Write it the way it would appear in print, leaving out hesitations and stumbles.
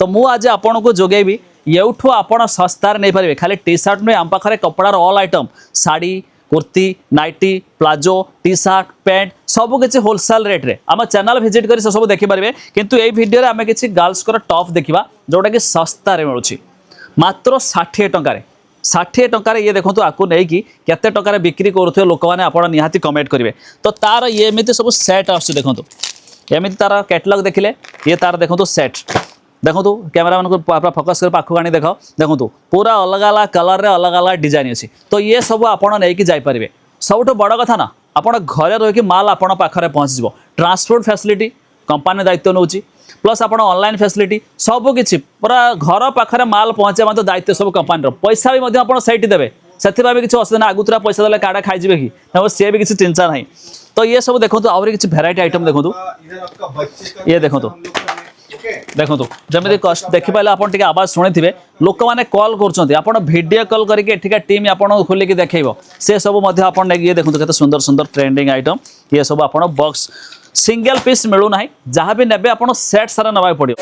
तो मु आज आपन को जोगेबी येठू आपण सस्तार नहीं पारे खाली टी शर्ट में आम पाखे कपड़ार all item sari kurti nightie palazzo T shirt pant सब किसी होलसेल रेट रे आम चैनल विजिट कर सब देखिपारे किंतु ये वीडियो आम किसी गर्ल्स टॉप देखा जोटा कि सस्तार मिलूँ मात्र 60 टंकार 60 टंकार ये देखो आपको नहीं कि केते टंकार बिक्री करुवे लोक मैंने आप निहाती कमेंट करेंगे तो तार ये एमती सब सेट आसुँ देखो एमती तार कैटलॉग देखिले ये तार देखो सेट देखो कैमेरा मान को फोकस कर पाखक आनी देख देखो पूरा अलग अलग कलर रे अलग अलग डिजाइन अच्छी तो ये सब आपड़ नहीं जापारे सबुठ बड़ कथा ना आप घरे रही माल आपण पाखे पहुँच ट्रांसपोर्ट फैसिलिटी कंपनी दायित्व नौ प्लस आप ऑनलाइन फैसिलिटी सबकि पूरा घर पाखे माल पहुँचे दायित्व सब कंपनी पैसा भी आप सही देवे से भी किसी असुविधा आगुतरा पैसा देने काड़ा खाईजे कि सी भी किसी चिंता ना तो ये सब देखो आहरी किसी भेराइटी आइटम देखो ये देखो देखो जमी कस्ट देखिपारे आप आवाज शुणी लोक मैंने कॉल कर कॉल करके टीम आप खोलिक देखेब से सब ये देखो केते सुंदर सुंदर ट्रेंडिंग आइटम ये सब आप बॉक्स सिंगल पीस मिलूना जहाँ भी ने आप सेट सारा नवा पड़ो।